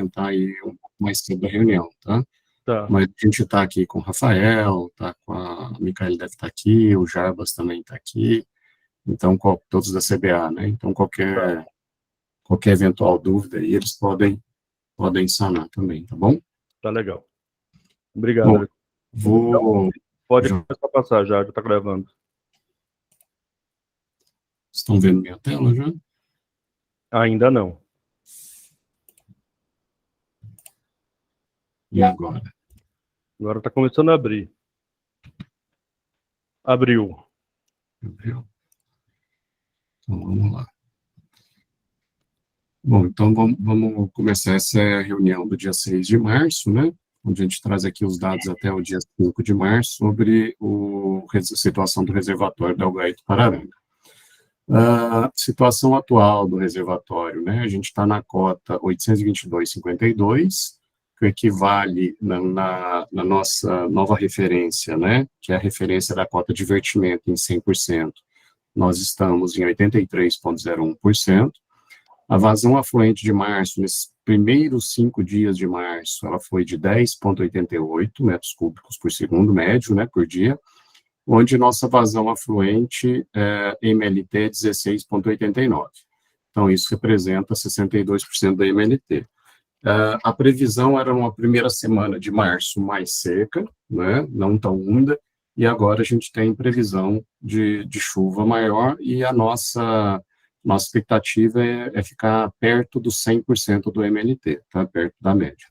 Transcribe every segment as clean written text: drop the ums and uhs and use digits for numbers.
tentar aí um pouco mais cedo da reunião, tá? Tá. Mas a gente está aqui com o Rafael, tá com a Micaela deve estar aqui, o Jarbas também está aqui, então todos da CBA, né? Então qualquer eventual dúvida aí, eles podem sanar também, tá bom? Tá legal. Obrigado. Bom, vou... Pode começar a passar já está gravando. Estão vendo minha tela já? Ainda não. E agora? Agora está começando a abrir. Abriu. Então vamos lá. Bom, então vamos começar essa reunião do dia 6 de março, né? Onde a gente traz aqui os dados até o dia 5 de março sobre a situação do reservatório da Ugaíto Pararanga. A situação atual do reservatório, né? A gente está na cota 822,52, que equivale na nossa nova referência, né? Que é a referência da cota de divertimento em 100%. Nós estamos em 83,01%. A vazão afluente de março, nesses primeiros 5 dias de março, ela foi de 10,88 metros cúbicos por segundo, médio, né, por dia, onde nossa vazão afluente MLT é 16,89. Então, isso representa 62% da MLT. A previsão era uma primeira semana de março mais seca, né, não tão úmida, e agora a gente tem previsão de chuva maior, e a nossa expectativa é ficar perto dos 100% do MLT, tá? Perto da média.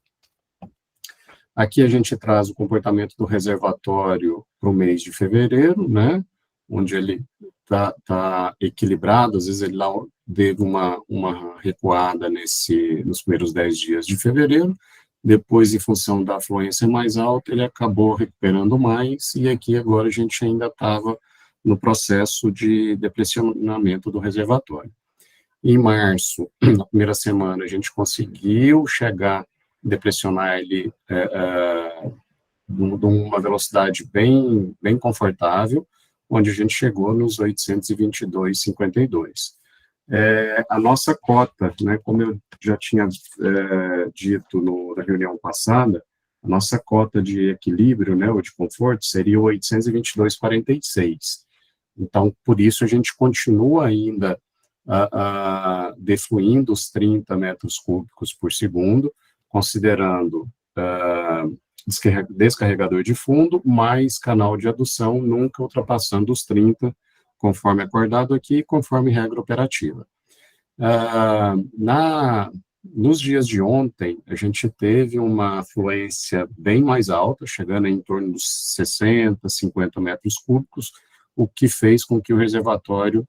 Aqui a gente traz o comportamento do reservatório para o mês de fevereiro, né? Onde ele tá equilibrado, às vezes ele lá teve uma recuada nos primeiros 10 dias de fevereiro, depois, em função da afluência mais alta, ele acabou recuperando mais, e aqui agora a gente ainda estava no processo de depressionamento do reservatório. Em março, na primeira semana, a gente conseguiu depressionar ele numa velocidade bem confortável, onde a gente chegou nos 822,52. A nossa cota, né, como eu já tinha dito na reunião passada, a nossa cota de equilíbrio, né, ou de conforto, seria 822,46. Então, por isso, a gente continua ainda defluindo os 30 metros cúbicos por segundo, considerando descarregador de fundo, mais canal de adução, nunca ultrapassando os 30, conforme acordado aqui, conforme regra operativa. Nos dias de ontem, a gente teve uma afluência bem mais alta, chegando em torno dos 60, 50 metros cúbicos, o que fez com que o reservatório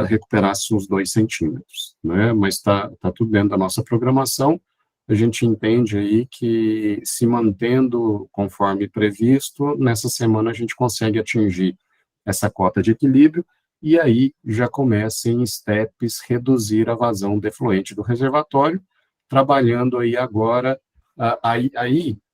recuperasse uns 2 centímetros, né? Mas está tudo dentro da nossa programação. A gente entende aí que, se mantendo conforme previsto, nessa semana a gente consegue atingir essa cota de equilíbrio, e aí já começa em steps reduzir a vazão defluente do reservatório, trabalhando aí agora,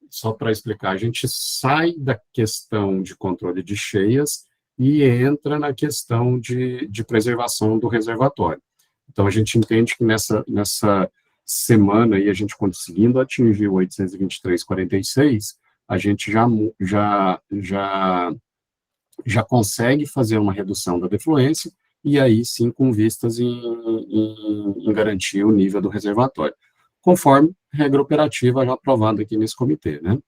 só para explicar, a gente sai da questão de controle de cheias e entra na questão de preservação do reservatório. Então, a gente entende que nessa semana, aí, a gente conseguindo atingir o 823,46, a gente já consegue fazer uma redução da defluência, e aí sim com vistas em garantir o nível do reservatório, conforme regra operativa já aprovada aqui nesse comitê, né?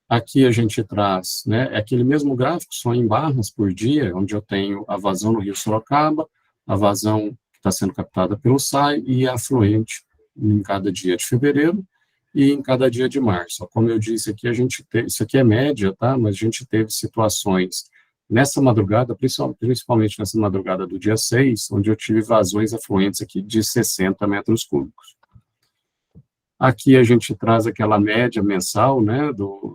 Aqui a gente traz, né, aquele mesmo gráfico, só em barras por dia, onde eu tenho a vazão no Rio Sorocaba, a vazão que está sendo captada pelo SAI e a afluente em cada dia de fevereiro e em cada dia de março. Como eu disse aqui, isso aqui é média, tá? Mas a gente teve situações nessa madrugada, principalmente nessa madrugada do dia 6, onde eu tive vazões afluentes aqui de 60 metros cúbicos. Aqui a gente traz aquela média mensal, né,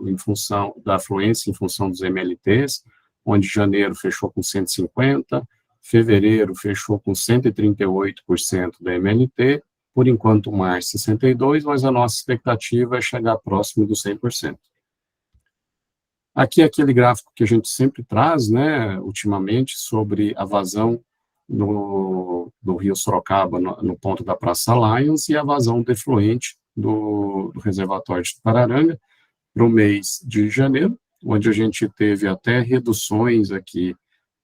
em função da afluência, em função dos MLTs, onde janeiro fechou com 150, fevereiro fechou com 138% da MLT, por enquanto março 62%, mas a nossa expectativa é chegar próximo do 100%. Aqui é aquele gráfico que a gente sempre traz, né, ultimamente, sobre a vazão do Rio Sorocaba no ponto da Praça Lions e a vazão defluente do reservatório de Tupararanga para o mês de janeiro, onde a gente teve até reduções aqui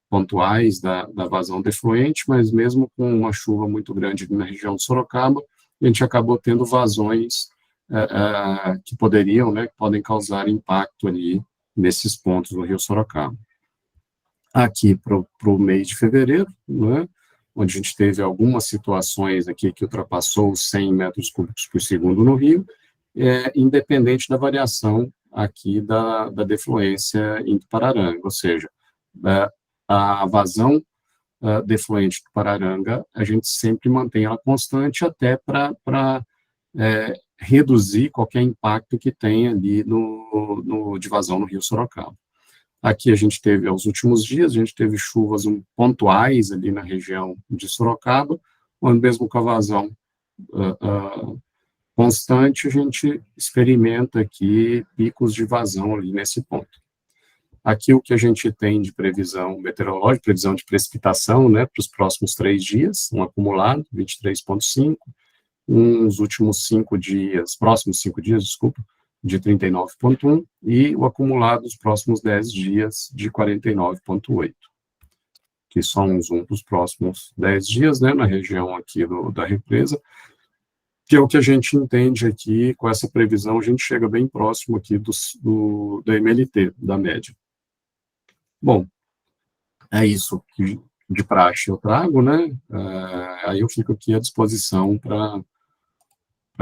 pontuais da vazão de efluente, mas mesmo com uma chuva muito grande na região de Sorocaba, a gente acabou tendo vazões que poderiam, né, que podem causar impacto ali nesses pontos do Rio Sorocaba. Aqui para o mês de fevereiro, né, onde a gente teve algumas situações aqui que ultrapassou os 100 metros cúbicos por segundo no Rio, independente da variação aqui da defluência em Tupararanga, ou seja, a vazão de efluente do Tupararanga, a gente sempre mantém ela constante até para reduzir qualquer impacto que tenha ali de vazão no Rio Sorocaba. Aqui a gente teve, aos últimos dias, a gente teve chuvas pontuais ali na região de Sorocaba, onde mesmo com a vazão constante, a gente experimenta aqui picos de vazão ali nesse ponto. Aqui o que a gente tem de previsão meteorológica, previsão de precipitação, né, para os próximos 3 dias, um acumulado, 23,5, uns últimos 5 dias, próximos 5 dias, desculpa, de 39,1, e o acumulado dos próximos 10 dias de 49,8, que só um zoom para os próximos 10 dias, né, na região aqui da represa, que é o que a gente entende aqui, com essa previsão, a gente chega bem próximo aqui da MLT, da média. Bom, é isso que de praxe eu trago, né, aí eu fico aqui à disposição para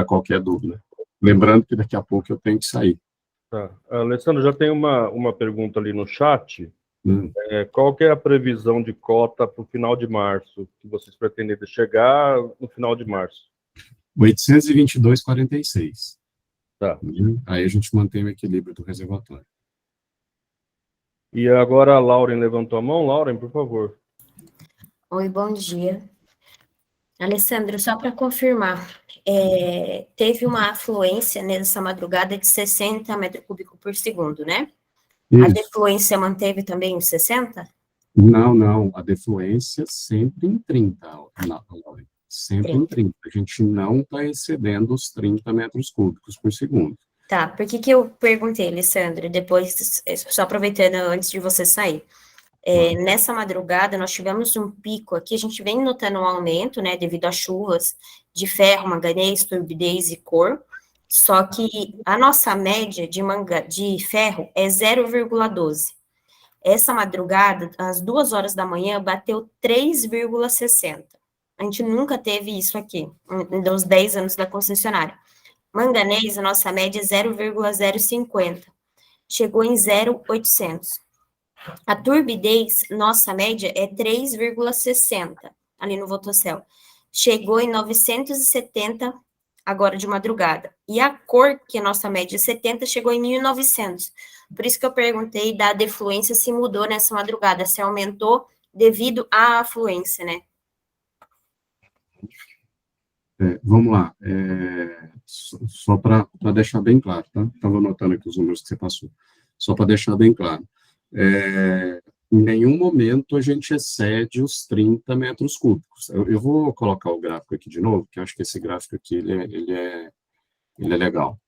qualquer dúvida. Lembrando que daqui a pouco eu tenho que sair. Tá. Alessandro, já tem uma pergunta ali no chat. Qual que é a previsão de cota para o final de março, que vocês pretendem chegar no final de março? 822,46. Tá. Aí a gente mantém o equilíbrio do reservatório. E agora a Lauren levantou a mão. Lauren, por favor. Oi, bom dia. Alessandro, só para confirmar, teve uma afluência nessa madrugada de 60 metros cúbicos por segundo, né? Isso. A defluência manteve também os 60? Não, a defluência sempre em 30, Lauren. Sempre 30. Em 30. A gente não está excedendo os 30 metros cúbicos por segundo. Tá, por que eu perguntei, Alessandro, depois, só aproveitando antes de você sair. Nessa madrugada, nós tivemos um pico aqui, a gente vem notando um aumento, né, devido a chuvas de ferro, manganês, turbidez e cor, só que a nossa média de ferro é 0,12. Essa madrugada, às 2 horas da manhã, bateu 3,60. A gente nunca teve isso aqui, nos 10 anos da concessionária. Manganês, a nossa média é 0,050. Chegou em 0,800. A turbidez, nossa média é 3,60, ali no Votocel. Chegou em 970 agora de madrugada. E a cor, que é nossa média é 70, chegou em 1.900. Por isso que eu perguntei da defluência se mudou nessa madrugada, se aumentou devido à afluência, né? Vamos lá. Só para deixar bem claro, tá? Estava anotando aqui os números que você passou. Só para deixar bem claro. Em nenhum momento a gente excede os 30 metros cúbicos. Eu vou colocar o gráfico aqui de novo, que eu acho que esse gráfico aqui, ele é legal.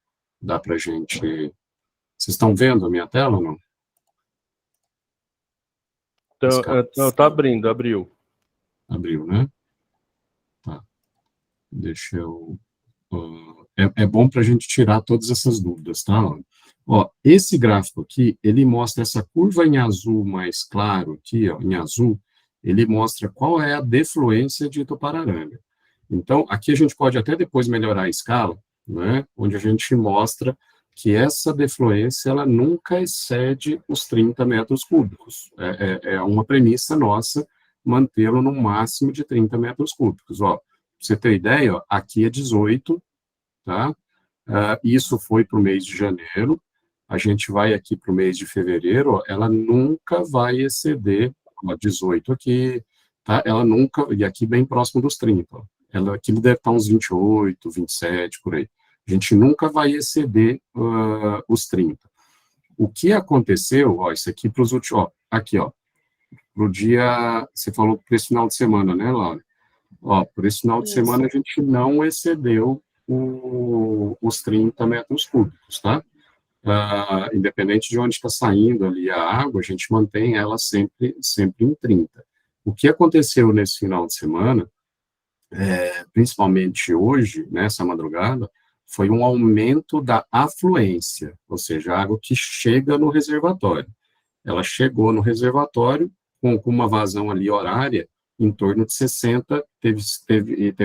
Dá para a gente... Vocês estão vendo a minha tela ou não? Então, tá abriu. Abriu, né? Tá. Deixa eu... É bom para a gente tirar todas essas dúvidas, tá? Ó, esse gráfico aqui, ele mostra essa curva em azul mais claro aqui, ó, em azul, ele mostra qual é a defluência de Tupararanga. Então, aqui a gente pode até depois melhorar a escala, né, onde a gente mostra que essa defluência, ela nunca excede os 30 metros cúbicos. É uma premissa nossa mantê-lo no máximo de 30 metros cúbicos. Ó, pra você ter ideia, ó, aqui é 18, tá? Isso foi para o mês de janeiro. A gente vai aqui para o mês de fevereiro, ó, ela nunca vai exceder, ó, 18 aqui, tá? Ela nunca, e aqui bem próximo dos 30, ó. Aqui deve estar uns 28, 27, por aí. A gente nunca vai exceder os 30. O que aconteceu, ó, isso aqui para os últimos, ó, aqui, ó, para o dia, você falou para esse final de semana, né, Laura? Ó, por esse final de semana a gente não excedeu os 30 metros cúbicos, tá? Independente de onde está saindo ali a água, a gente mantém ela sempre em 30. O que aconteceu nesse final de semana, principalmente hoje, nessa madrugada, foi um aumento da afluência, ou seja, a água que chega no reservatório. Ela chegou no reservatório com uma vazão ali horária em torno de 60, teve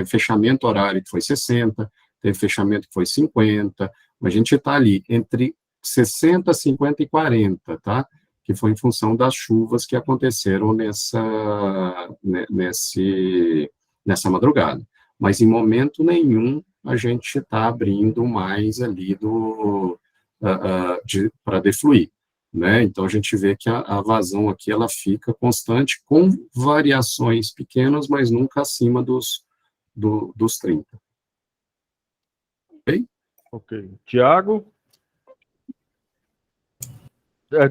fechamento horário que foi 60, teve fechamento que foi 50, a gente está ali entre 60, 50 e 40, tá? Que foi em função das chuvas que aconteceram nessa madrugada. Mas em momento nenhum a gente está abrindo mais ali para defluir, né? Então a gente vê que a vazão aqui ela fica constante, com variações pequenas, mas nunca acima dos 30. Ok? Ok. Tiago?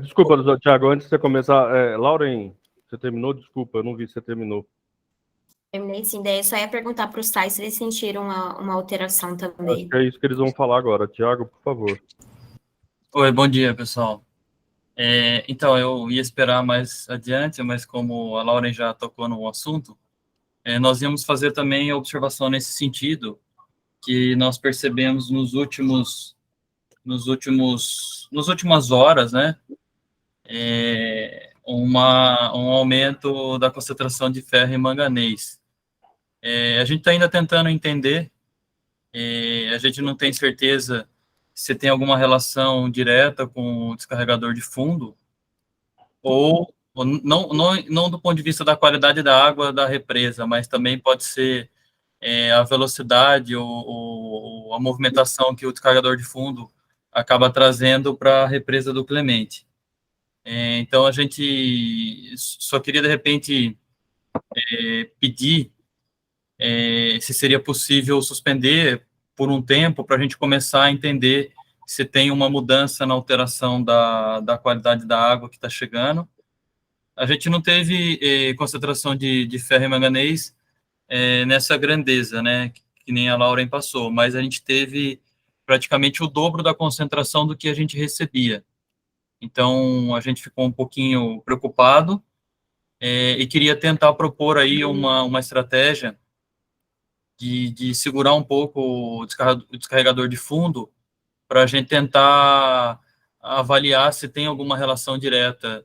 Desculpa, Tiago, antes de você começar, Lauren, você terminou? Desculpa, eu não vi se você terminou. Terminei sim, daí eu só ia perguntar para os tais se eles sentiram uma alteração também. Acho que é isso que eles vão falar agora. Tiago, por favor. Oi, bom dia, pessoal. Então, eu ia esperar mais adiante, mas como a Lauren já tocou no assunto, nós íamos fazer também a observação nesse sentido, que nós percebemos nas últimas horas, né, um aumento da concentração de ferro e manganês. A gente está ainda tentando entender, a gente não tem certeza se tem alguma relação direta com o descarregador de fundo, ou não do ponto de vista da qualidade da água da represa, mas também pode ser a velocidade ou a movimentação que o descarregador de fundo acaba trazendo para a represa do Clemente. Então, a gente só queria, de repente, pedir se seria possível suspender por um tempo para a gente começar a entender se tem uma mudança na alteração da qualidade da água que está chegando. A gente não teve concentração de ferro e manganês nessa grandeza, né, que nem a Lauren passou, mas a gente teve praticamente o dobro da concentração do que a gente recebia. Então, a gente ficou um pouquinho preocupado e queria tentar propor aí uma estratégia de segurar um pouco o descarregador de fundo para a gente tentar avaliar se tem alguma relação direta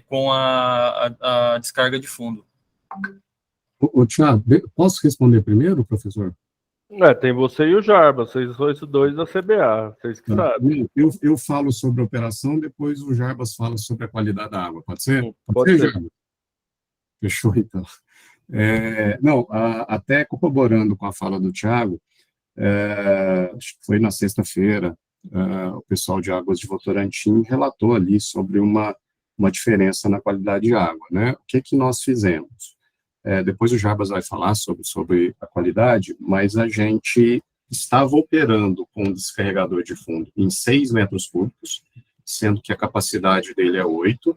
com a descarga de fundo. Tiago, posso responder primeiro, professor? Tem você e o Jarbas, vocês são esses dois da CBA, vocês que sabem. Eu falo sobre a operação, depois o Jarbas fala sobre a qualidade da água, pode ser? Pode ser. Jarbas? Fechou, então. Até corroborando com a fala do Tiago, foi na sexta-feira, o pessoal de Águas de Votorantim relatou ali sobre uma diferença na qualidade de água, né? O que nós fizemos? Depois o Jarbas vai falar sobre a qualidade, mas a gente estava operando com um descarregador de fundo em 6 metros cúbicos, sendo que a capacidade dele é 8,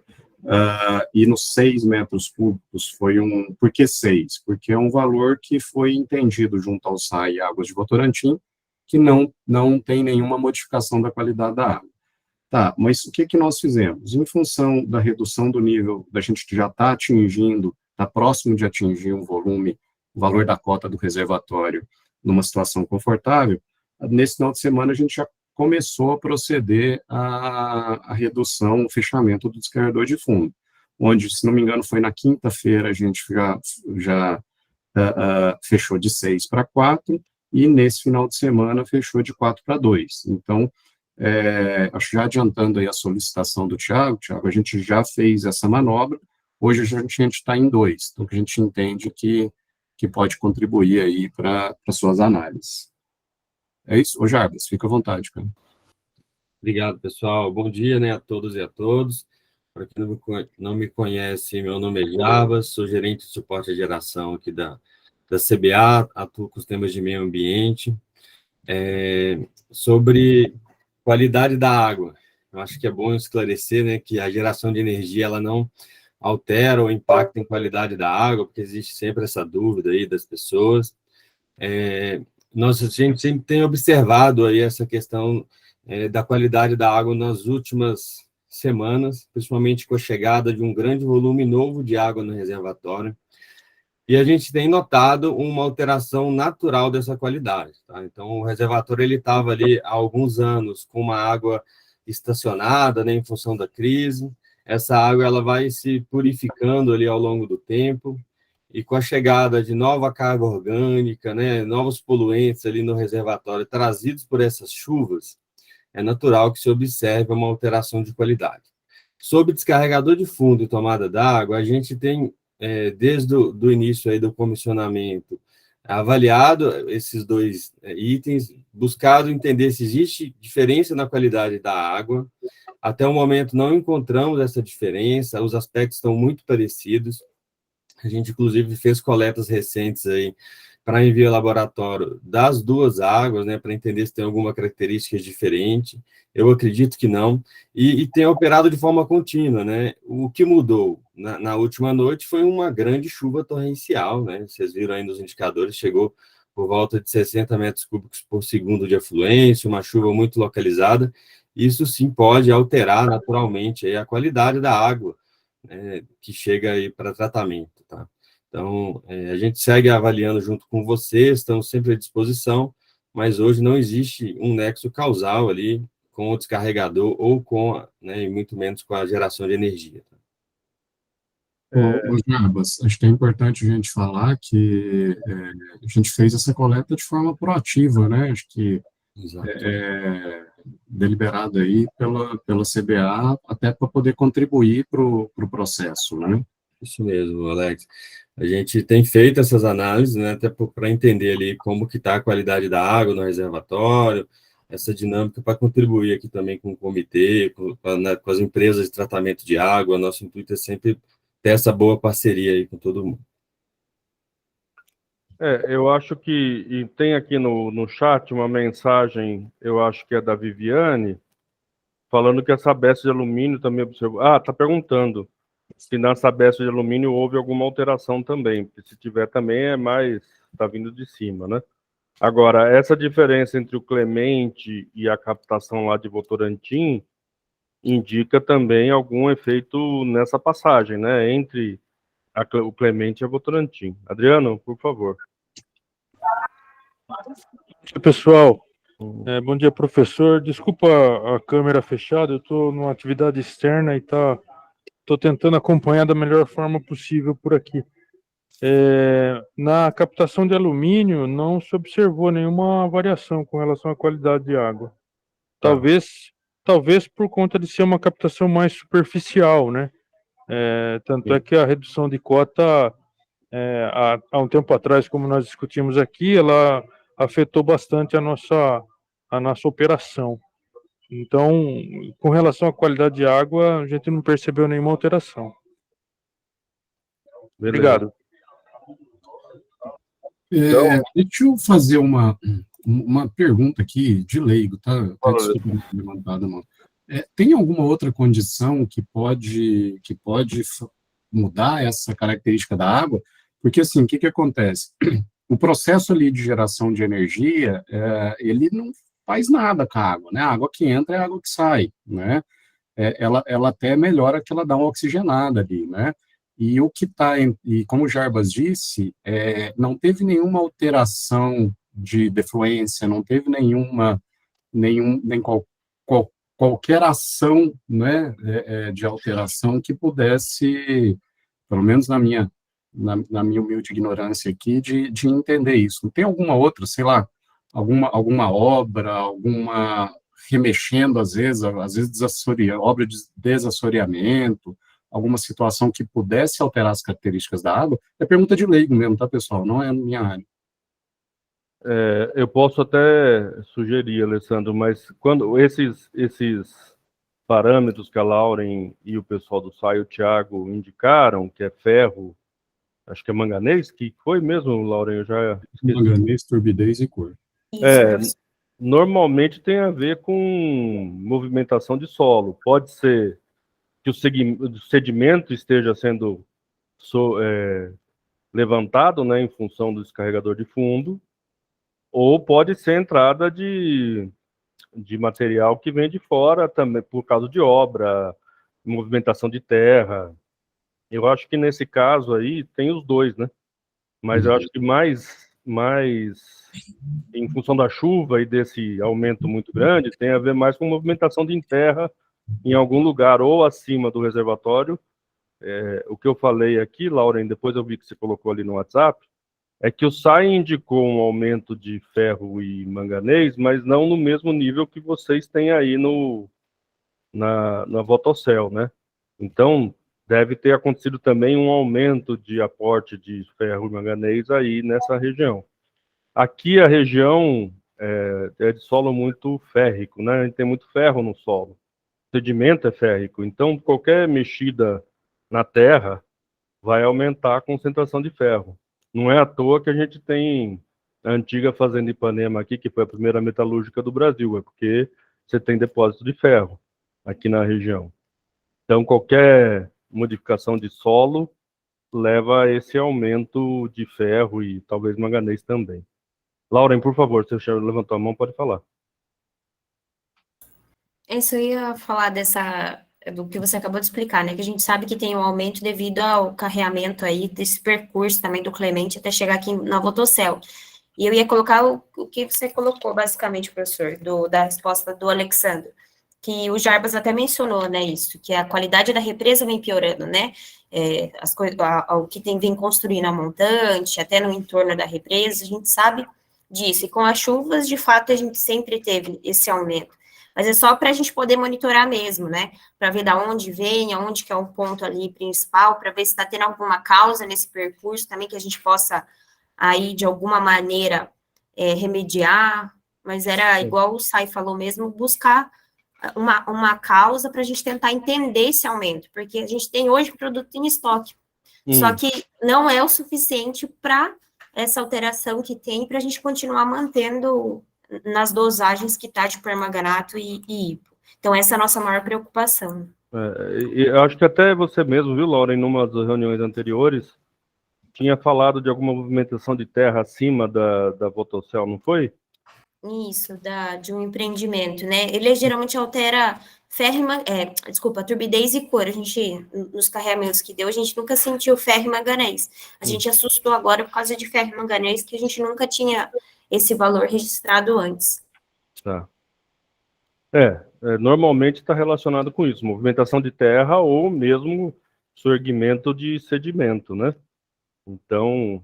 e nos 6 metros cúbicos foi Por que 6? Porque é um valor que foi entendido junto ao SAI e Águas de Votorantim, que não tem nenhuma modificação da qualidade da água. Tá, mas o que nós fizemos? Em função da redução do nível, da gente já está próximo de atingir um valor da cota do reservatório numa situação confortável, nesse final de semana a gente já começou a proceder à redução, o fechamento do descarregador de fundo, onde, se não me engano, foi na quinta-feira, a gente já fechou de 6 para 4, e nesse final de semana fechou de 4 para 2. Então, acho que já adiantando aí a solicitação do Tiago, a gente já fez essa manobra. Hoje a gente está em 2, então que a gente entende que pode contribuir aí para suas análises. É isso? Ô Jarbas, fica à vontade, cara. Obrigado, pessoal. Bom dia, né, a todos e a todos. Para quem não me conhece, meu nome é Jarbas, sou gerente de suporte à geração aqui da CBA, atuo com os temas de meio ambiente. Sobre qualidade da água, eu acho que é bom esclarecer, né, que a geração de energia ela não altera ou impacta em qualidade da água, porque existe sempre essa dúvida aí das pessoas. a gente sempre tem observado aí essa questão da qualidade da água nas últimas semanas, principalmente com a chegada de um grande volume novo de água no reservatório, e a gente tem notado uma alteração natural dessa qualidade. Tá? Então, o reservatório estava ali há alguns anos com uma água estacionada, né, em função da crise. Essa água ela vai se purificando ali ao longo do tempo, e com a chegada de nova carga orgânica, né, novos poluentes ali no reservatório trazidos por essas chuvas, é natural que se observe uma alteração de qualidade. Sobre descarregador de fundo e tomada d'água, a gente tem, desde o início aí do comissionamento, avaliado esses dois itens, buscado entender se existe diferença na qualidade da água. Até o momento não encontramos essa diferença, os aspectos estão muito parecidos. A gente, inclusive, fez coletas recentes aí para envio ao laboratório das duas águas, né, para entender se tem alguma característica diferente. Eu acredito que não. E tem operado de forma contínua, né? O que mudou na última noite foi uma grande chuva torrencial, né? Vocês viram aí nos indicadores, chegou por volta de 60 metros cúbicos por segundo de afluência, uma chuva muito localizada. Isso sim pode alterar naturalmente aí a qualidade da água, que chega aí para tratamento, tá? Então, a gente segue avaliando junto com vocês, estamos sempre à disposição, mas hoje não existe um nexo causal ali com o descarregador ou com, né, e muito menos com a geração de energia. Tá? Ô, Jarbas, acho que é importante a gente falar que a gente fez essa coleta de forma proativa, né? Acho que Exato. deliberado aí pela CBA, até para poder contribuir para o processo, né? Isso mesmo, Alex. A gente tem feito essas análises, né, até para entender ali como que está a qualidade da água no reservatório, essa dinâmica para contribuir aqui também com o comitê, com as empresas de tratamento de água. Nosso intuito é sempre ter essa boa parceria aí com todo mundo. Eu acho que, e tem aqui no chat uma mensagem, eu acho que é da Viviane, falando que a Sabesp de alumínio também observou. Ah, está perguntando se na Sabesp de alumínio houve alguma alteração também, porque se tiver também é mais, está vindo de cima, né? Agora, essa diferença entre o Clemente e a captação lá de Votorantim indica também algum efeito nessa passagem, né? Entre o Clemente e a Votorantim. Adriano, por favor. Bom dia, pessoal. Bom dia, professor. Desculpa a câmera fechada, eu estou numa atividade externa e estou tentando acompanhar da melhor forma possível por aqui. Na captação de alumínio, não se observou nenhuma variação com relação à qualidade de água. Talvez por conta de ser uma captação mais superficial, né? Tanto é que a redução de cota, há um tempo atrás, como nós discutimos aqui, ela afetou bastante a nossa operação. Então, com relação à qualidade de água, a gente não percebeu nenhuma alteração. Beleza. Obrigado. Deixa eu fazer uma pergunta aqui de leigo, tá? Até desculpa me ter levantado a mão. Tem alguma outra condição que pode mudar essa característica da água? Porque, assim, o que acontece? O processo ali de geração de energia, ele não faz nada com a água, né? A água que entra é a água que sai, né? Ela até melhora que ela dá uma oxigenada ali, né? E o que está, e como o Jarbas disse, não teve nenhuma alteração de defluência, não teve qualquer ação, né, de alteração que pudesse, pelo menos na minha humilde ignorância aqui, de entender isso. Não tem alguma outra, sei lá, alguma obra, remexendo, às vezes obra de desassoreamento, alguma situação que pudesse alterar as características da água? É pergunta de leigo mesmo, tá, pessoal? Não é a minha área. Eu posso até sugerir, Alessandro, mas quando esses parâmetros que a Lauren e o pessoal do SAI, o Thiago, indicaram, que é ferro, acho que é manganês, que foi mesmo, Lauren, eu já esqueci. Manganês, turbidez e cor. Normalmente tem a ver com movimentação de solo. Pode ser que o sedimento esteja sendo levantado, né, em função do descarregador de fundo, ou pode ser entrada de material que vem de fora também, por causa de obra, movimentação de terra. Eu acho que nesse caso aí tem os dois, né? Mas eu acho que mais em função da chuva e desse aumento muito grande, tem a ver mais com movimentação de terra em algum lugar ou acima do reservatório. O que eu falei aqui, Lauren, depois eu vi que você colocou ali no WhatsApp, é que o SAI indicou um aumento de ferro e manganês, mas não no mesmo nível que vocês têm aí na Votocel, né? Então, deve ter acontecido também um aumento de aporte de ferro e manganês aí nessa região. Aqui a região é de solo muito férrico, né? A gente tem muito ferro no solo. O sedimento é férrico, então qualquer mexida na terra vai aumentar a concentração de ferro. Não é à toa que a gente tem a antiga fazenda Ipanema aqui, que foi a primeira metalúrgica do Brasil, é porque você tem depósito de ferro aqui na região. Então, qualquer modificação de solo leva a esse aumento de ferro e talvez manganês também. Lauren, por favor, se você levantou a mão, pode falar. Isso eu ia falar do que você acabou de explicar, né? Que a gente sabe que tem um aumento devido ao carreamento aí desse percurso também do Clemente até chegar aqui na Votocel. E eu ia colocar o que você colocou, basicamente, professor, da resposta do Alexandre, que o Jarbas até mencionou, né, isso, que a qualidade da represa vem piorando, né? O que vem construindo a montante, até no entorno da represa, a gente sabe disso. E com as chuvas, de fato, a gente sempre teve esse aumento. Mas é só para a gente poder monitorar mesmo, né? Para ver da onde vem, aonde que é o ponto ali principal, para ver se está tendo alguma causa nesse percurso também que a gente possa aí, de alguma maneira, remediar. Mas era igual o Sai falou mesmo, buscar uma causa para a gente tentar entender esse aumento, porque a gente tem hoje produto em estoque, só que não é o suficiente para essa alteração que tem para a gente continuar mantendo nas dosagens que está de permanganato e hipo. Então, essa é a nossa maior preocupação. Eu acho que até você mesmo, viu, Laura, em uma das reuniões anteriores, tinha falado de alguma movimentação de terra acima da Votocel, não foi? Isso, de um empreendimento, né? Ele geralmente altera ferro e turbidez e cor. A gente, nos carregamentos que deu, a gente nunca sentiu ferro e manganês. A gente assustou agora por causa de ferro e manganês, que a gente nunca tinha esse valor registrado antes. Tá. Normalmente está relacionado com isso, movimentação de terra ou mesmo surgimento de sedimento, né? Então,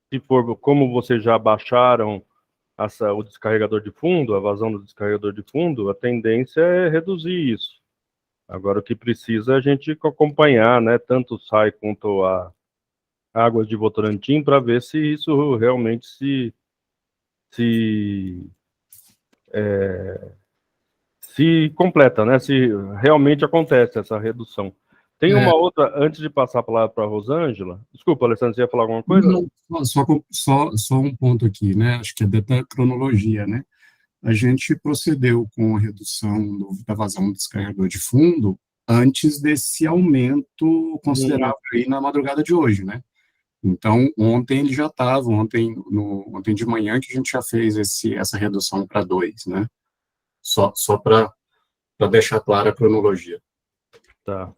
se for, como vocês já baixaram o descarregador de fundo, a vazão do descarregador de fundo, a tendência é reduzir isso. Agora, o que precisa é a gente acompanhar, né, tanto o SAI quanto a Águas de Votorantim, para ver se isso realmente se completa, né, se realmente acontece essa redução. Tem uma outra, antes de passar a palavra para a Rosângela. Desculpa, Alessandro, você ia falar alguma coisa? Não, só um ponto aqui, né? Acho que é da cronologia, né? A gente procedeu com a redução da vazão do descarregador de fundo antes desse aumento considerável aí na madrugada de hoje, né? Então, ontem ele já estava, ontem de manhã que a gente já fez essa redução para 2, né? Só para deixar clara a cronologia. Tá.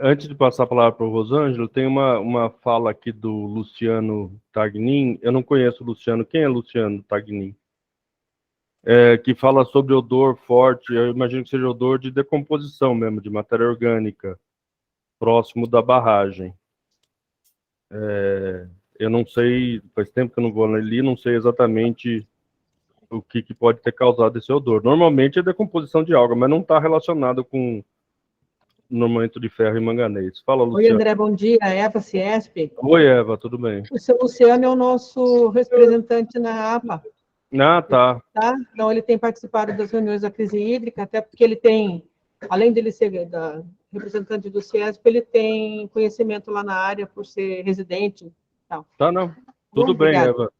Antes de passar a palavra para o Rosângela, tem uma fala aqui do Luciano Tagnin. Eu não conheço o Luciano. Quem é Luciano Tagnin? Que fala sobre odor forte. Eu imagino que seja odor de decomposição mesmo, de matéria orgânica, próximo da barragem. Eu não sei, faz tempo que eu não vou ali, não sei exatamente o que pode ter causado esse odor. Normalmente é decomposição de alga, mas não está relacionado com no aumento de ferro e manganês. Fala, Luciano. Oi, André, bom dia. Eva Ciesp. Oi, Eva, tudo bem? O seu Luciano é o nosso representante na APA. Ah, tá. Então, ele tem participado das reuniões da crise hídrica, até porque ele tem, além dele ser representante do Ciesp, ele tem conhecimento lá na área por ser residente. Tal. Tá, não. Tudo bem, Eva.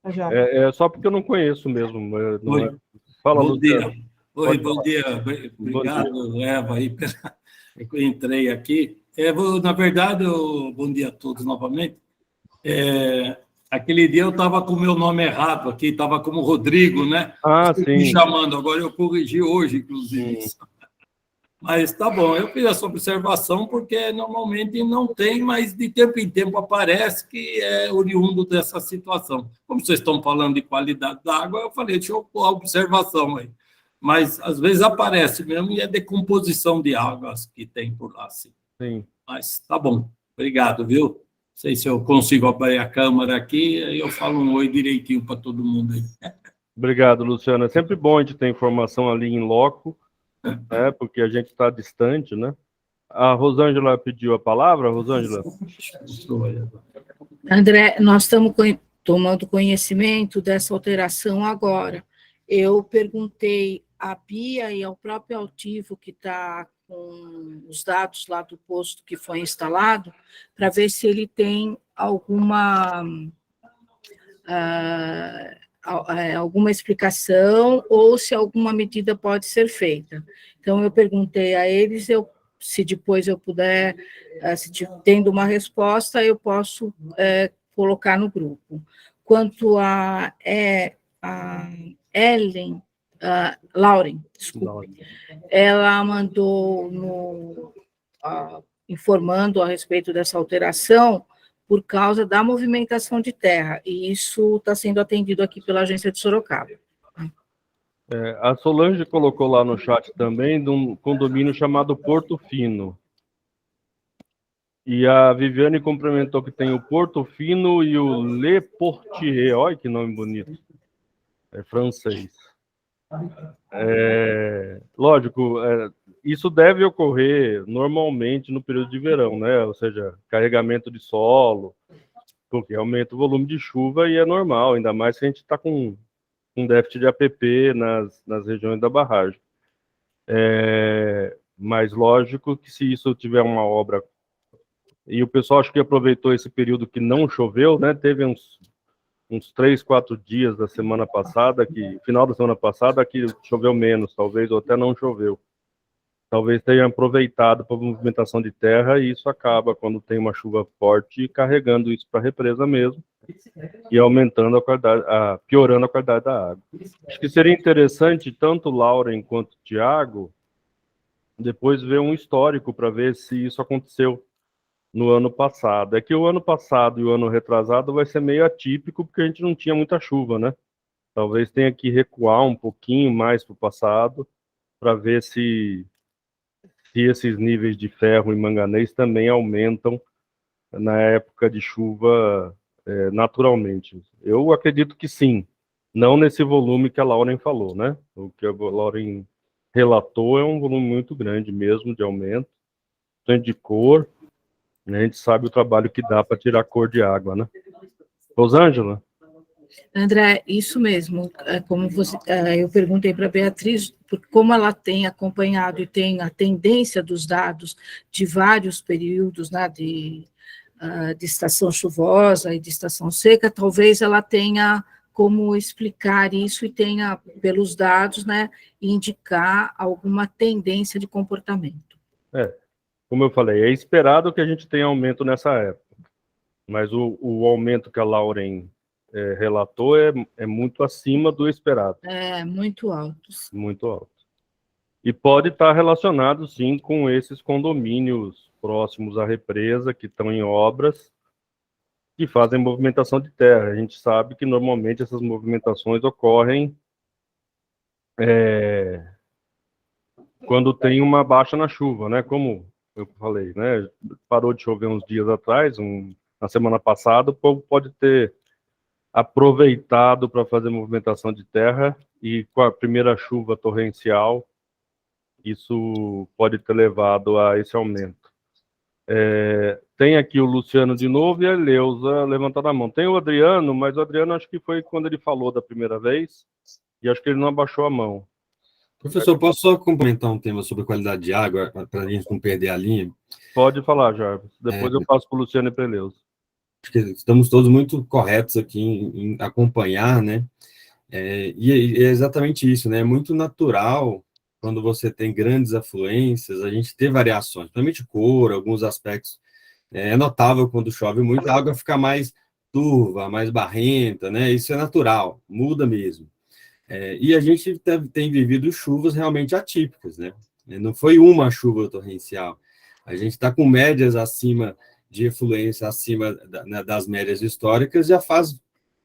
Já. Só porque eu não conheço mesmo. Oi. Fala, bom Luciano. Dia. Oi, bom dia. Obrigado, Eva, aí, eu entrei aqui. Na verdade, bom dia a todos novamente. Aquele dia eu estava com o meu nome errado aqui, estava como Rodrigo, né? Ah, Você me sim. chamando, agora eu corrigi hoje, inclusive. Isso. Mas tá bom, eu fiz essa observação porque normalmente não tem, mas de tempo em tempo aparece que é oriundo dessa situação. Como vocês estão falando de qualidade da água, eu falei, deixa eu pôr a observação aí. Mas às vezes aparece mesmo e é decomposição de águas que tem por lá, sim. Sim. Mas tá bom, obrigado, viu? Não sei se eu consigo abrir a câmera aqui, aí eu falo um oi direitinho para todo mundo aí. Obrigado, Luciano. É sempre bom a gente ter informação ali em loco, né, porque a gente está distante, né? A Rosângela pediu a palavra, Rosângela? André, nós estamos tomando conhecimento dessa alteração agora. Eu perguntei à Bia e ao próprio Altivo, que está com os dados lá do posto que foi instalado, para ver se ele tem alguma explicação ou se alguma medida pode ser feita. Então, eu perguntei a eles, se depois eu puder, tendo uma resposta, eu posso colocar no grupo. Quanto a Lauren, desculpe, ela mandou informando a respeito dessa alteração por causa da movimentação de terra, e isso está sendo atendido aqui pela agência de Sorocaba. A Solange colocou lá no chat também de um condomínio chamado Porto Fino. E a Viviane complementou que tem o Porto Fino e o Le Portier. Olha que nome bonito. É francês. Lógico, isso deve ocorrer normalmente no período de verão, né? Ou seja, carregamento de solo, porque aumenta o volume de chuva e é normal, ainda mais que a gente está com um déficit de APP nas regiões da barragem. Mas lógico que se isso tiver uma obra, e o pessoal acho que aproveitou esse período que não choveu, né? Teve uns 3, 4 dias da semana passada, final da semana passada, que choveu menos, talvez, ou até não choveu. Talvez tenha aproveitado para a movimentação de terra, e isso acaba, quando tem uma chuva forte, carregando isso para a represa mesmo, e aumentando a qualidade, piorando a qualidade da água. Acho que seria interessante, tanto Lauren quanto Tiago, depois ver um histórico para ver se isso aconteceu no ano passado. É que o ano passado e o ano retrasado vai ser meio atípico, porque a gente não tinha muita chuva, né? Talvez tenha que recuar um pouquinho mais para o passado, para ver se esses níveis de ferro e manganês também aumentam na época de chuva naturalmente. Eu acredito que sim, não nesse volume que a Lauren falou, né? O que a Lauren relatou é um volume muito grande mesmo de aumento, tanto de cor, né? A gente sabe o trabalho que dá para tirar a cor de água, né? Rosângela? André, isso mesmo, como eu perguntei para a Beatriz, como ela tem acompanhado e tem a tendência dos dados de vários períodos, né, de estação chuvosa e de estação seca, talvez ela tenha como explicar isso e tenha, pelos dados, né, indicar alguma tendência de comportamento. Como eu falei, é esperado que a gente tenha aumento nessa época, mas o aumento que a Lauren relatou é muito acima do esperado. Muito alto. Muito alto. E pode estar relacionado, sim, com esses condomínios próximos à represa, que estão em obras, que fazem movimentação de terra. A gente sabe que, normalmente, essas movimentações ocorrem quando tem uma baixa na chuva, né? Como eu falei, né? Parou de chover uns dias atrás, na semana passada, o povo pode ter aproveitado para fazer movimentação de terra, e com a primeira chuva torrencial, isso pode ter levado a esse aumento. Tem aqui o Luciano de novo e a Leusa levantando a mão. Tem o Adriano, mas o Adriano acho que foi quando ele falou da primeira vez, e acho que ele não abaixou a mão. Professor, posso só complementar um tema sobre qualidade de água, para a gente não perder a linha? Pode falar, Jarvis. Depois eu passo para o Luciano e para a Leusa. Acho que estamos todos muito corretos aqui em acompanhar, né? E é exatamente isso, né? É muito natural, quando você tem grandes afluências, a gente ter variações, principalmente cor, alguns aspectos. É notável quando chove muito, a água fica mais turva, mais barrenta, né? Isso é natural, muda mesmo. E a gente tem vivido chuvas realmente atípicas, né? Não foi uma chuva torrencial. A gente está com médias acima de efluência, acima das médias históricas, já faz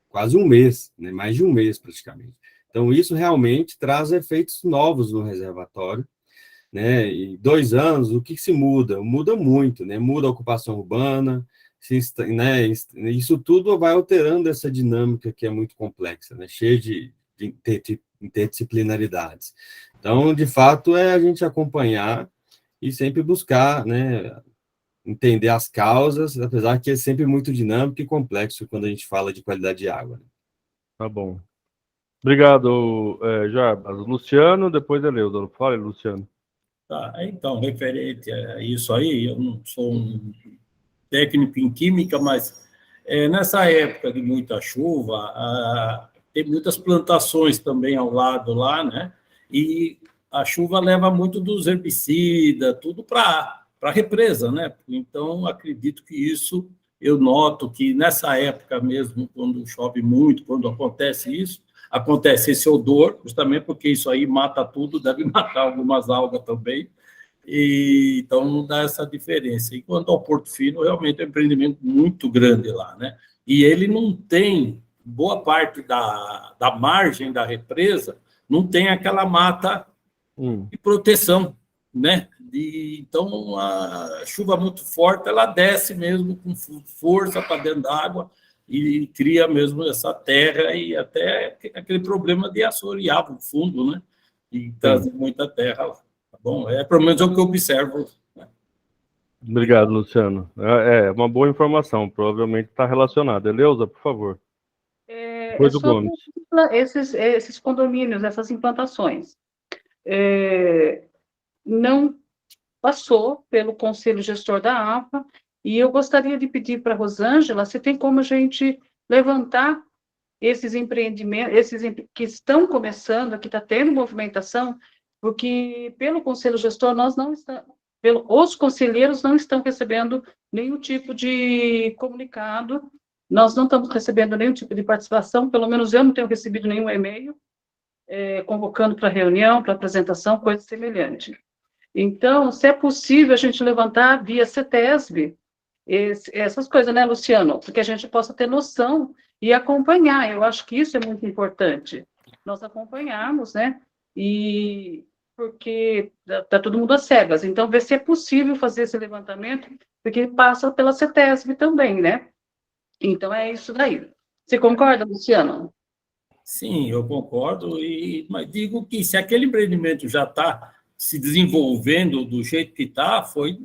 quase um mês, né? Mais de um mês praticamente. Então, isso realmente traz efeitos novos no reservatório, né? E 2 anos, o que se muda? Muda muito, né? Muda a ocupação urbana, né? Isso tudo vai alterando essa dinâmica que é muito complexa, né? Cheia de interdisciplinaridades. Então, de fato, é a gente acompanhar e sempre buscar, né, entender as causas, apesar que é sempre muito dinâmico e complexo quando a gente fala de qualidade de água. Né? Tá bom. Obrigado, Jarbas. Luciano, depois Eleusa. Fala, Luciano. Tá, então, referente a isso aí, eu não sou um técnico em química, mas nessa época de muita chuva, tem muitas plantações também ao lado lá, né? E a chuva leva muito dos herbicidas, tudo para a represa, né? Então, acredito que isso, eu noto que nessa época mesmo, quando chove muito, quando acontece isso, acontece esse odor, justamente porque isso aí mata tudo, deve matar algumas algas também, e então não dá essa diferença. E quanto ao Porto Fino, realmente é um empreendimento muito grande lá, né? E ele não tem, boa parte da margem da represa, não tem aquela mata de proteção, né? Então, a chuva muito forte, ela desce mesmo com força para dentro da água e cria mesmo essa terra e até aquele problema de assorear o fundo, né? E trazer muita terra lá. Tá bom? Pelo menos é o que eu observo. Né? Obrigado, Luciano. É uma boa informação, provavelmente está relacionada. Eleusa, por favor. Depois do Gomes. Esses condomínios, essas implantações, não passou pelo Conselho Gestor da APA, e eu gostaria de pedir para a Rosângela se tem como a gente levantar esses empreendimentos, esses que estão começando, que está tendo movimentação, porque pelo Conselho Gestor nós não estamos, os conselheiros não estão recebendo nenhum tipo de comunicado, nós não estamos recebendo nenhum tipo de participação, pelo menos eu não tenho recebido nenhum e-mail convocando para reunião, para apresentação, coisa semelhante. Então, se é possível a gente levantar via CETESB essas coisas, né, Luciano? Porque a gente possa ter noção e acompanhar. Eu acho que isso é muito importante. Nós acompanharmos, né? E porque está todo mundo às cegas. Então, ver se é possível fazer esse levantamento, porque passa pela CETESB também, né? Então, é isso daí. Você concorda, Luciano? Sim, eu concordo, mas digo que se aquele empreendimento já está se desenvolvendo do jeito que está, foi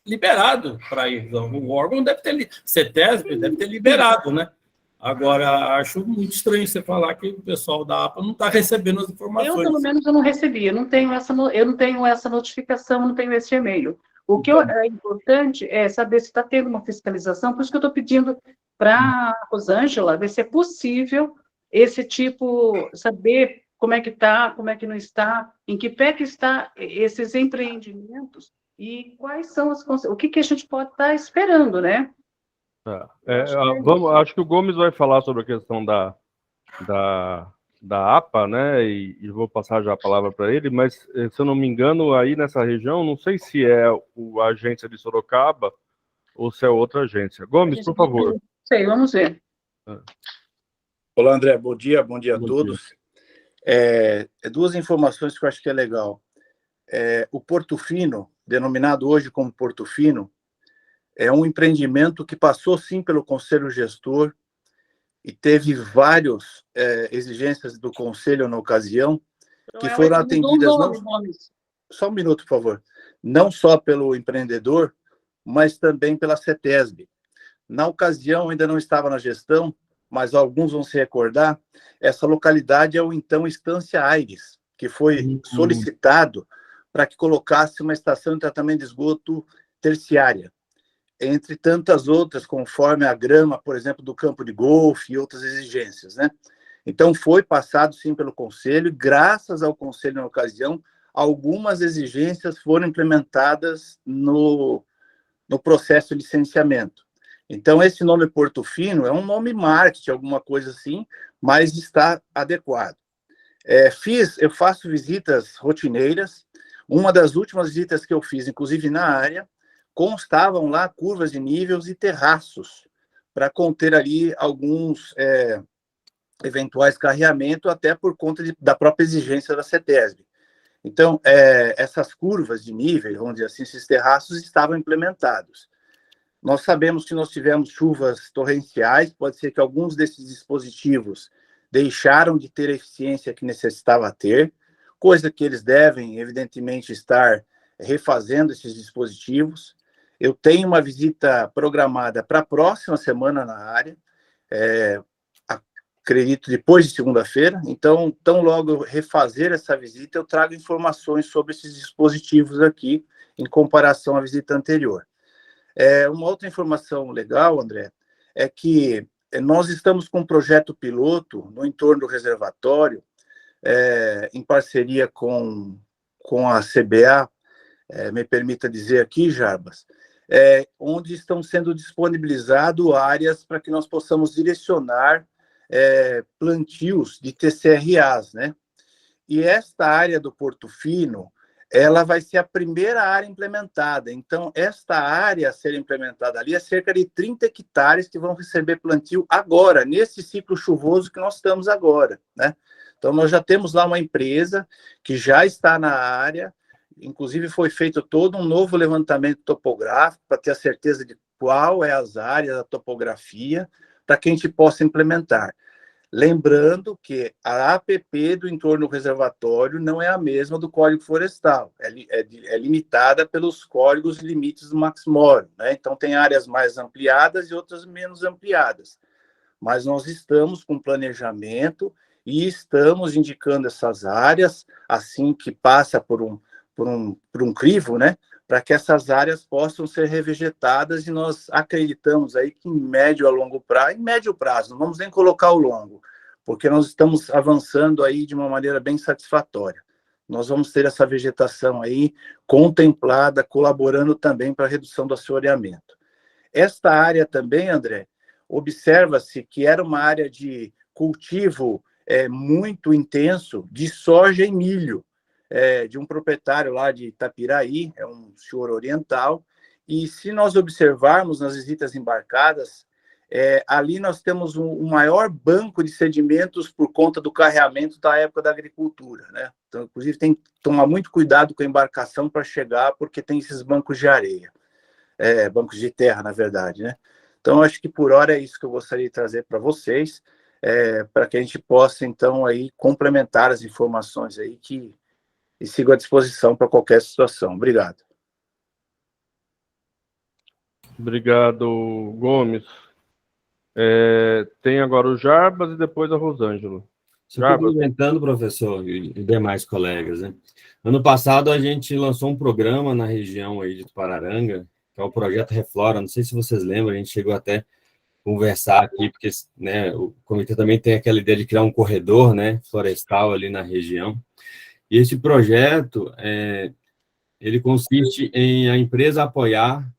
liberado para ir. O órgão deve ter, CETESB deve ter liberado, né? Agora, acho muito estranho você falar que o pessoal da APA não está recebendo as informações. Eu, pelo menos, eu não recebi, eu não tenho essa notificação, não tenho esse e-mail. O que é importante é saber se está tendo uma fiscalização, por isso que eu estou pedindo para a Rosângela ver se é possível esse tipo, saber como é que está, como é que não está, em que pé que está esses empreendimentos e quais são o que a gente pode estar esperando, né? Acho que o Gomes vai falar sobre a questão da APA, né? E vou passar já a palavra para ele, mas se eu não me engano, aí nessa região, não sei se é a agência de Sorocaba ou se é outra agência. Gomes, por favor. Sei, vamos ver. Olá, André, bom dia a todos. Duas informações que eu acho que é legal. O Porto Fino, denominado hoje como Porto Fino, é um empreendimento que passou, sim, pelo Conselho Gestor e teve várias exigências do Conselho na ocasião, que foram atendidas... Só um minuto, por favor. Não só pelo empreendedor, mas também pela CETESB. Na ocasião, ainda não estava na gestão, mas alguns vão se recordar, essa localidade é o então Estância Aires, que foi solicitado para que colocasse uma estação de tratamento de esgoto terciária, entre tantas outras, conforme a grama, por exemplo, do campo de golfe e outras exigências, né? Então, foi passado, sim, pelo Conselho, e graças ao Conselho, na ocasião, algumas exigências foram implementadas no processo de licenciamento. Então, esse nome Portofino é um nome marketing, alguma coisa assim, mas está adequado. Eu faço visitas rotineiras. Uma das últimas visitas que eu fiz, inclusive na área, constavam lá curvas de níveis e terraços, para conter ali alguns eventuais carreamentos, até por conta da própria exigência da CETESB. Então, essas curvas de nível, vamos dizer assim, esses terraços estavam implementados. Nós sabemos que nós tivemos chuvas torrenciais, pode ser que alguns desses dispositivos deixaram de ter a eficiência que necessitava ter, coisa que eles devem, evidentemente, estar refazendo esses dispositivos. Eu tenho uma visita programada para a próxima semana na área, acredito depois de segunda-feira, então, tão logo eu refazer essa visita, eu trago informações sobre esses dispositivos aqui, em comparação à visita anterior. Uma outra informação legal, André, é que nós estamos com um projeto piloto no entorno do reservatório, em parceria com a CBA, me permita dizer aqui, Jarbas, onde estão sendo disponibilizadas áreas para que nós possamos direcionar plantios de TCRAs, né? E esta área do Portofino, ela vai ser a primeira área implementada. Então, esta área a ser implementada ali é cerca de 30 hectares que vão receber plantio agora, nesse ciclo chuvoso que nós estamos agora, né? Então, nós já temos lá uma empresa que já está na área, inclusive foi feito todo um novo levantamento topográfico para ter a certeza de qual é as áreas, a topografia, para que a gente possa implementar. Lembrando que a APP do entorno do reservatório não é a mesma do Código Florestal, é limitada pelos códigos e limites do Maximório, né? Então, tem áreas mais ampliadas e outras menos ampliadas. Mas nós estamos com planejamento e estamos indicando essas áreas, assim que passa por um crivo, né? Para que essas áreas possam ser revegetadas, e nós acreditamos aí que em médio prazo, não vamos nem colocar o longo, porque nós estamos avançando aí de uma maneira bem satisfatória. Nós vamos ter essa vegetação aí contemplada, colaborando também para a redução do assoreamento. Esta área também, André, observa-se que era uma área de cultivo muito intenso de soja e milho, de um proprietário lá de Itapiraí, é um senhor oriental, e se nós observarmos nas visitas embarcadas, ali nós temos um maior banco de sedimentos por conta do carreamento da época da agricultura, né? Então, inclusive, tem que tomar muito cuidado com a embarcação para chegar, porque tem esses bancos de areia, bancos de terra, na verdade, né? Então, acho que por hora é isso que eu gostaria de trazer para vocês, para que a gente possa, então, aí complementar as informações aí e sigo à disposição para qualquer situação. Obrigado. Obrigado, Gomes. Tem agora o Jarbas e depois a Rosângela. Complementando, professor, e demais colegas, né? Ano passado, a gente lançou um programa na região aí de Tupararanga, que é o Projeto Reflora. Não sei se vocês lembram, a gente chegou até conversar aqui, porque, né, o comitê também tem aquela ideia de criar um corredor, né, florestal ali na região. E esse projeto, ele consiste em a empresa apoiar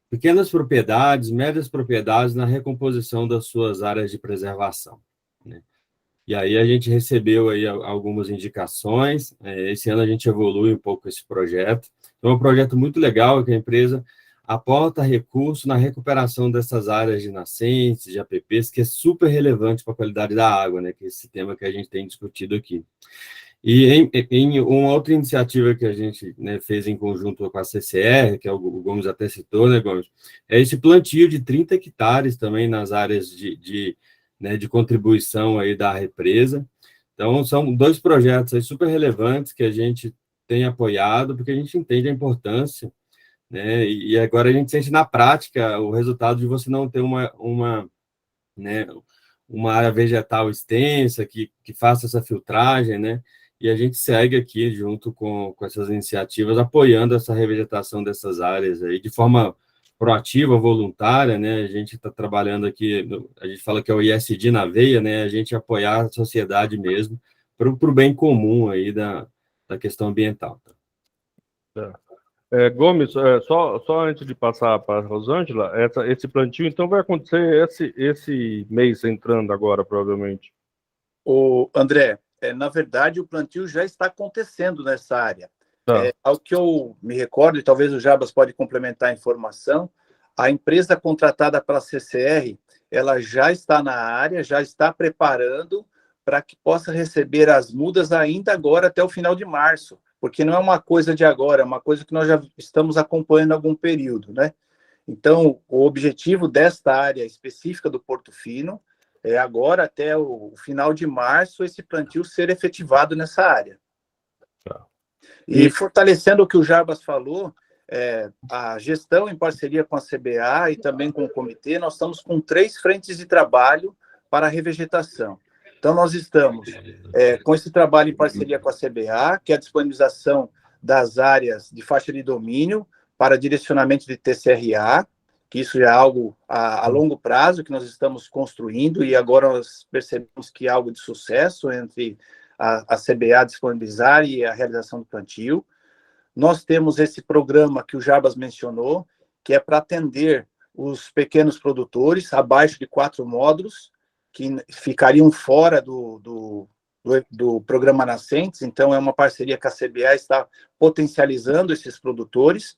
pequenas propriedades, médias propriedades na recomposição das suas áreas de preservação, né? E aí a gente recebeu aí algumas indicações. Esse ano a gente evolui um pouco esse projeto. Então, é um projeto muito legal que a empresa aporta recurso na recuperação dessas áreas de nascentes, de APPs, que é super relevante para a qualidade da água, né? Que é esse tema que a gente tem discutido aqui. E em uma outra iniciativa que a gente, né, fez em conjunto com a CCR, que o Gomes até citou, né, Gomes? É esse plantio de 30 hectares também nas áreas de contribuição aí da represa. Então, são dois projetos aí super relevantes que a gente tem apoiado, porque a gente entende a importância, né? E agora a gente sente na prática o resultado de você não ter uma área vegetal extensa que faça essa filtragem, né? E a gente segue aqui junto com essas iniciativas, apoiando essa revegetação dessas áreas aí de forma proativa, voluntária, né? A gente está trabalhando aqui, a gente fala que é o ISD na veia, né? A gente apoiar a sociedade mesmo para o bem comum aí da questão ambiental. Tá. Gomes, só antes de passar para a Rosângela, esse plantio, então, vai acontecer esse mês entrando agora, provavelmente. André, na verdade, o plantio já está acontecendo nessa área. Tá. Ao que eu me recordo, e talvez o Jabas pode complementar a informação, a empresa contratada pela CCR, ela já está na área, já está preparando para que possa receber as mudas ainda agora até o final de março, porque não é uma coisa de agora, é uma coisa que nós já estamos acompanhando há algum período, né? Então, o objetivo desta área específica do Porto Fino é agora, até o final de março, esse plantio ser efetivado nessa área. Tá. E fortalecendo o que o Jarbas falou, a gestão em parceria com a CBA e também com o comitê, nós estamos com 3 frentes de trabalho para a revegetação. Então, nós estamos com esse trabalho em parceria com a CBA, que é a disponibilização das áreas de faixa de domínio para direcionamento de TCRA, que isso já é algo a longo prazo que nós estamos construindo, e agora nós percebemos que é algo de sucesso entre a CBA disponibilizar e a realização do plantio. Nós temos esse programa que o Jarbas mencionou, que é para atender os pequenos produtores, abaixo de 4 módulos, que ficariam fora do programa Nascentes. Então, é uma parceria que a CBA está potencializando esses produtores.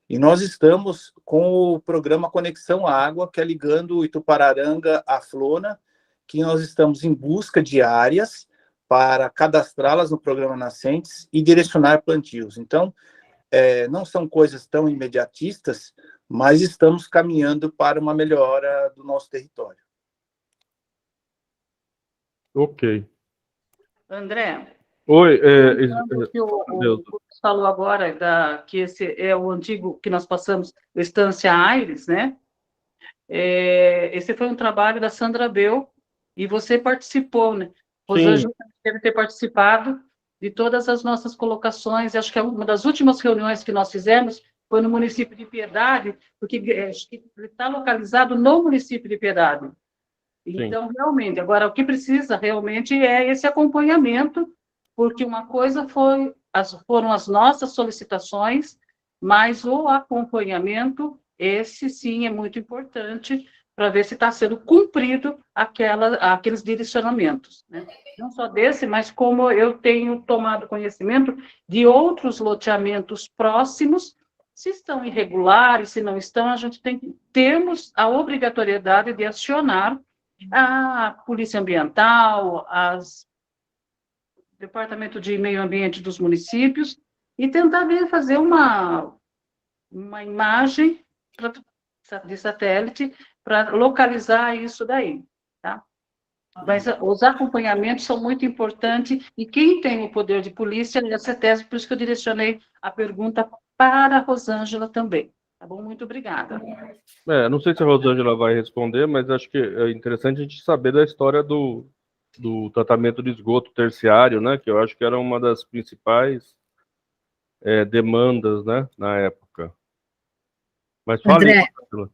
E nós estamos com o programa Conexão Água, que é ligando Itupararanga à Flona, que nós estamos em busca de áreas para cadastrá-las no programa Nascentes e direcionar plantios. Então, não são coisas tão imediatistas, mas estamos caminhando para uma melhora do nosso território. Ok. André, Oi. que o falou agora que esse é o antigo que nós passamos, Estância Aires, né? Esse foi um trabalho da Sandra Bel, e você participou, né? Rosângela deve ter participado de todas as nossas colocações. Acho que uma das últimas reuniões que nós fizemos foi no município de Piedade, porque está localizado no município de Piedade. Então, realmente, agora, o que precisa realmente é esse acompanhamento, porque uma coisa foram as nossas solicitações, mas o acompanhamento, esse sim é muito importante para ver se está sendo cumprido aqueles direcionamentos, né? Não só desse, mas como eu tenho tomado conhecimento de outros loteamentos próximos, se estão irregulares, se não estão, a gente temos a obrigatoriedade de acionar a Polícia Ambiental, o Departamento de Meio Ambiente dos municípios, e tentar fazer uma imagem de satélite para localizar isso daí, tá? Mas os acompanhamentos são muito importantes, e quem tem o poder de polícia é a CETESB, por isso que eu direcionei a pergunta para a Rosângela também. Tá bom? Muito obrigada. Não sei se a Rosângela vai responder, mas acho que é interessante a gente saber da história do tratamento de esgoto terciário, né? Que eu acho que era uma das principais demandas, né, na época. Mas fale, André, Rosângela.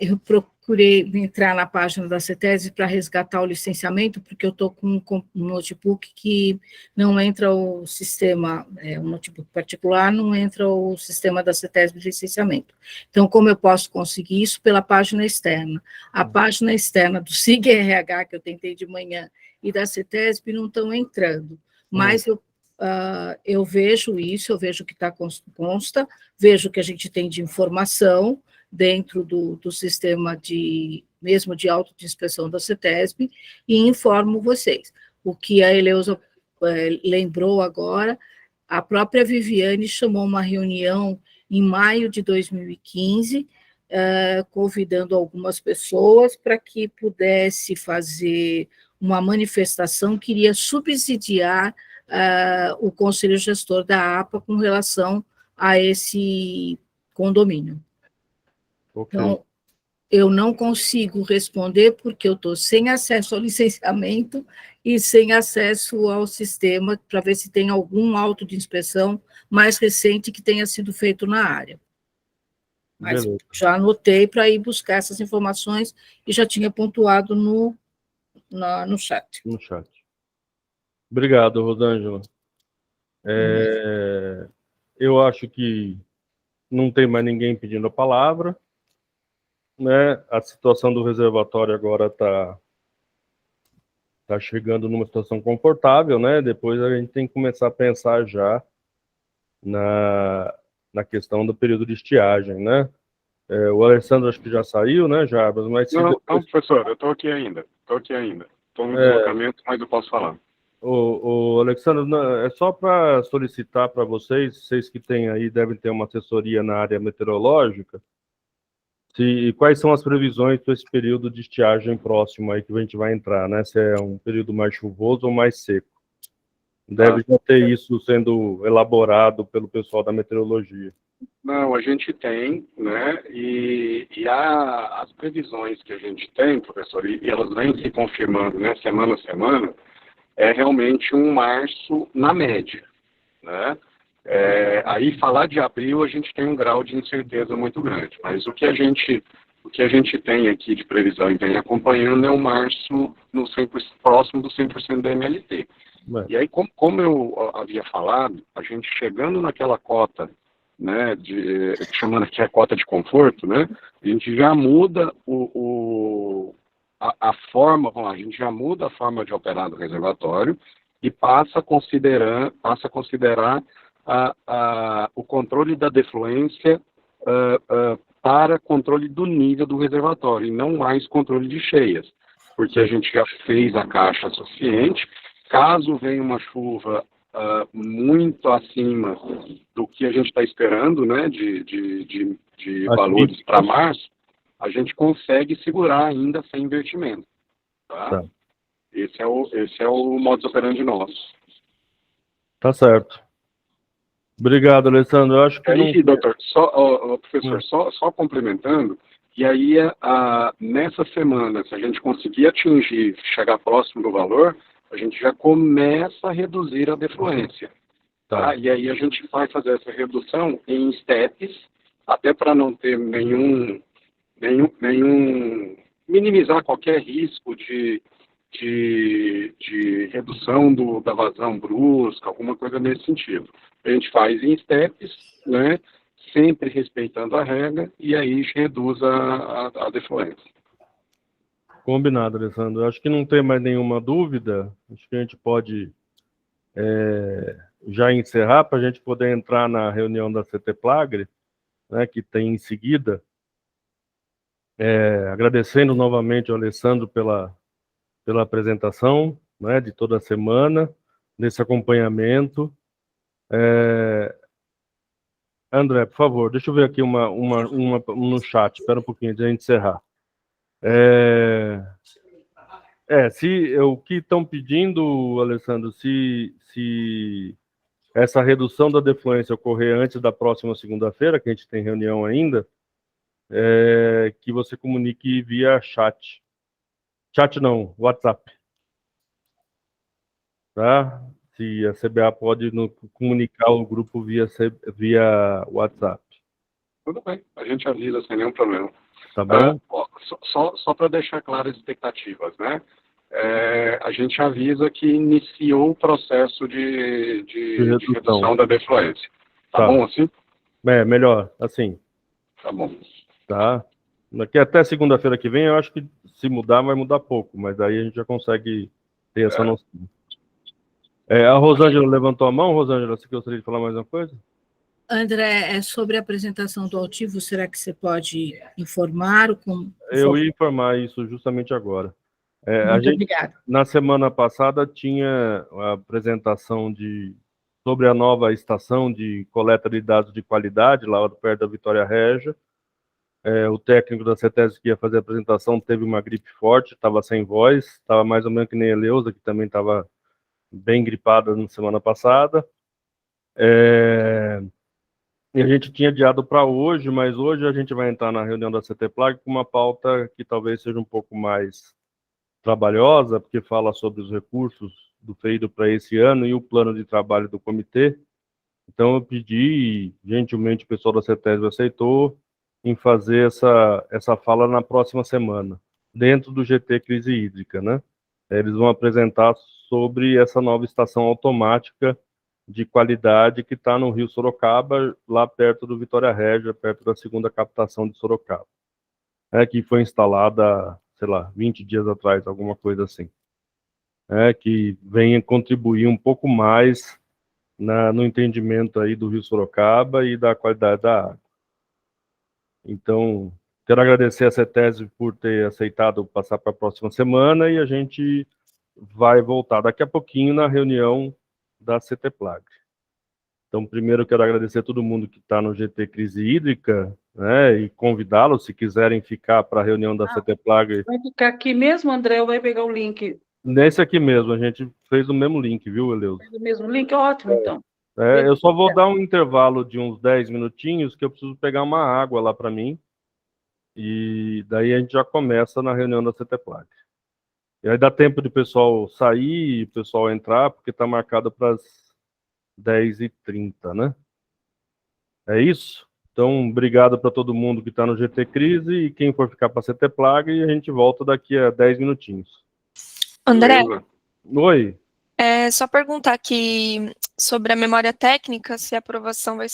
Eu procurei entrar na página da CETESB para resgatar o licenciamento, porque eu estou com um notebook que não entra o sistema, um notebook particular, não entra o sistema da CETESB de licenciamento. Então, como eu posso conseguir isso? Pela página externa. A página externa do SIG-RH, que eu tentei de manhã, e da CETESB não estão entrando, mas eu vejo isso, eu vejo que consta, vejo que a gente tem de informação dentro do sistema mesmo de autodispersão da CETESB, e informo vocês. O que a Eleusa lembrou agora, a própria Viviane chamou uma reunião em maio de 2015, convidando algumas pessoas para que pudesse fazer uma manifestação que iria subsidiar o Conselho Gestor da APA com relação a esse condomínio. Okay. Então, eu não consigo responder porque eu estou sem acesso ao licenciamento e sem acesso ao sistema para ver se tem algum auto de inspeção mais recente que tenha sido feito na área. Mas já anotei para ir buscar essas informações e já tinha pontuado no chat. No chat. Obrigado, Rosângela. eu acho que não tem mais ninguém pedindo a palavra, né? A situação do reservatório agora está chegando numa situação confortável, né? Depois a gente tem que começar a pensar já na questão do período de estiagem, né? O Alessandro acho que já saiu, né, Jarbas? Mas Não, depois... não, professor, eu estou aqui ainda. Estou no deslocamento, mas eu posso falar. O Alexandre, é só para solicitar para vocês que têm aí, devem ter uma assessoria na área meteorológica, quais são as previsões para esse período de estiagem próximo aí que a gente vai entrar, né? Se é um período mais chuvoso ou mais seco. Deve já ter isso sendo elaborado pelo pessoal da meteorologia. Não, a gente tem, né? E as previsões que a gente tem, professor, e elas vêm se confirmando, né? Semana a semana, é realmente um março na média, né? Aí falar de abril a gente tem um grau de incerteza muito grande, mas o que a gente tem aqui de previsão e vem acompanhando é um março no 100%, próximo do 100% da MLT. E aí, como eu havia falado, a gente chegando naquela cota, né, chamando aqui a cota de conforto, né, a gente já muda a forma, a gente já muda a forma de operar do reservatório e passa a considerar o controle da defluência para controle do nível do reservatório, e não mais controle de cheias, porque a gente já fez a caixa suficiente. Caso venha uma chuva muito acima do que a gente está esperando, né, de valores para março, a gente consegue segurar ainda sem investimento. Tá? Esse é o modus operandi nosso. Tá certo. Obrigado, Alessandro. Eu acho que aí, doutor, professor, só complementando, e aí nessa semana, se a gente conseguir atingir, chegar próximo do valor, a gente já começa a reduzir a defluência. Tá? E aí a gente vai fazer essa redução em steps, até para não ter minimizar qualquer risco de redução da vazão brusca, alguma coisa nesse sentido. A gente faz em steps, né, sempre respeitando a regra, e aí reduz a defluência. Combinado, Alessandro. Acho que não tem mais nenhuma dúvida. Acho que a gente pode já encerrar para a gente poder entrar na reunião da CT Plagre, né, que tem em seguida. Agradecendo novamente ao Alessandro pela apresentação, né, de toda a semana, desse acompanhamento. André, por favor, deixa eu ver aqui uma no chat. Espera um pouquinho antes de a gente encerrar. O que estão pedindo, Alessandro, se essa redução da defluência ocorrer antes da próxima segunda-feira, que a gente tem reunião ainda, que você comunique via chat. Chat não, WhatsApp. Tá? Se a CBA pode comunicar o grupo via WhatsApp. Tudo bem, a gente avisa sem nenhum problema. Tá bom? Só para deixar claras as expectativas, né? A gente avisa que iniciou o processo de redução da defluência. Tá bom assim? Melhor, assim. Tá bom. Tá? Daqui até segunda-feira que vem, eu acho que se mudar, vai mudar pouco, mas aí a gente já consegue ter essa noção. A Rosângela levantou a mão. Rosângela, você gostaria de falar mais uma coisa? André, sobre a apresentação do altivo, será que você pode informar? Eu ia informar isso justamente agora. Muito obrigada. Na semana passada tinha a apresentação sobre a nova estação de coleta de dados de qualidade, lá perto da Vitória Régia. O técnico da CETESB que ia fazer a apresentação teve uma gripe forte, estava sem voz, estava mais ou menos que nem a Leusa, que também estava bem gripada na semana passada. E a gente tinha adiado para hoje, mas hoje a gente vai entrar na reunião da CT Plagre com uma pauta que talvez seja um pouco mais trabalhosa, porque fala sobre os recursos do FEIDO para esse ano e o plano de trabalho do comitê. Então eu pedi, e gentilmente o pessoal da CETESB aceitou, em fazer essa fala na próxima semana, dentro do GT Crise Hídrica, né? Eles vão apresentar sobre essa nova estação automática de qualidade que está no Rio Sorocaba, lá perto do Vitória Régia, perto da segunda captação de Sorocaba, que foi instalada, sei lá, 20 dias atrás, alguma coisa assim, que venha contribuir um pouco mais no entendimento aí do Rio Sorocaba e da qualidade da água. Então, quero agradecer a CETESB por ter aceitado passar para a próxima semana e a gente vai voltar daqui a pouquinho na reunião da CETEPLAG. Então, primeiro, eu quero agradecer a todo mundo que está no GT Crise Hídrica, né, e convidá-los, se quiserem ficar para a reunião da CETEPLAG. Vai ficar aqui mesmo, André, ou vai pegar o link? Nesse aqui mesmo, a gente fez o mesmo link, viu, Eleuso? Fez o mesmo link? Ótimo, então. Eu só vou dar um intervalo de uns 10 minutinhos, que eu preciso pegar uma água lá para mim, e daí a gente já começa na reunião da CETEPLAG. E aí dá tempo de o pessoal sair e o pessoal entrar, porque está marcado para as 10h30, né? É isso? Então, obrigado para todo mundo que está no GT Crise e quem for ficar para a CETEPLAG, e a gente volta daqui a 10 minutinhos. André, Oi. só perguntar aqui sobre a memória técnica, se a aprovação vai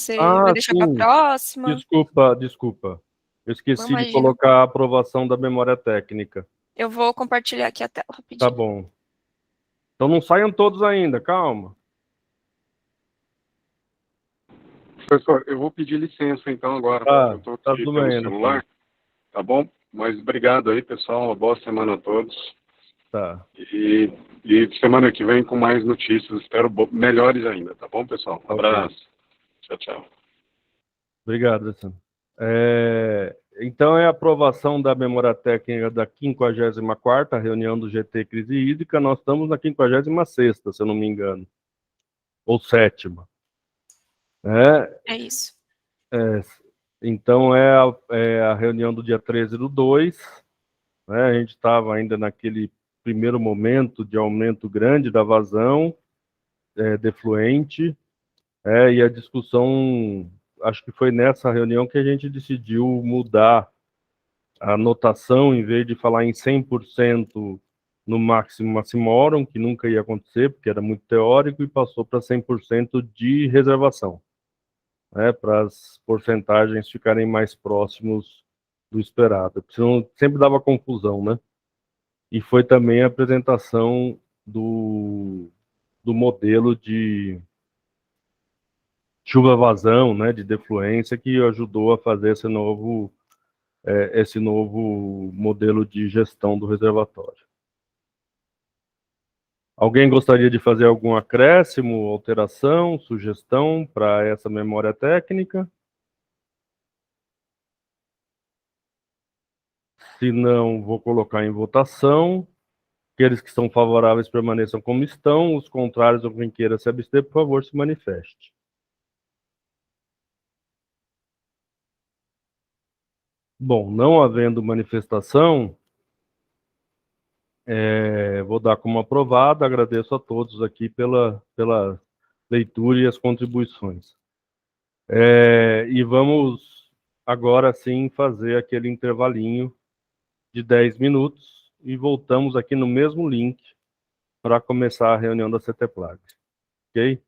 deixar para a sim. próxima. Desculpa. Eu esqueci Imagina. de colocar a aprovação da memória técnica. Eu vou compartilhar aqui a tela rapidinho. Tá bom. Então não saiam todos ainda, calma. Professor, eu vou pedir licença então agora. Eu estou aqui tudo pelo bem, celular, tá bom? Mas obrigado aí, pessoal. Uma boa semana a todos. Tá. E semana que vem com mais notícias. Espero melhores ainda, tá bom, pessoal? Um abraço. Tchau. Obrigado, Alessandro. Então, é a aprovação da memória técnica da 54ª reunião do GT Crise Hídrica. Nós estamos na 56ª, se eu não me engano. Ou 7ª. É isso. Então, é a reunião do dia 13/2. A gente estava ainda naquele primeiro momento de aumento grande da vazão defluente, e a discussão, acho que foi nessa reunião que a gente decidiu mudar a notação, em vez de falar em 100% no máximo maximorum, que nunca ia acontecer, porque era muito teórico, e passou para 100% de reservação, para as porcentagens ficarem mais próximos do esperado. Senão sempre dava confusão, né? E foi também a apresentação do modelo de chuva-vazão, né, de defluência, que ajudou a fazer esse novo modelo de gestão do reservatório. Alguém gostaria de fazer algum acréscimo, alteração, sugestão para essa memória técnica? Se não, vou colocar em votação. Aqueles que são favoráveis permaneçam como estão, os contrários ou quem queira se abster, por favor, se manifeste. Bom, não havendo manifestação, vou dar como aprovado. Agradeço a todos aqui pela leitura e as contribuições. E vamos agora sim fazer aquele intervalinho de 10 minutos e voltamos aqui no mesmo link para começar a reunião da CETEPLAG. Ok?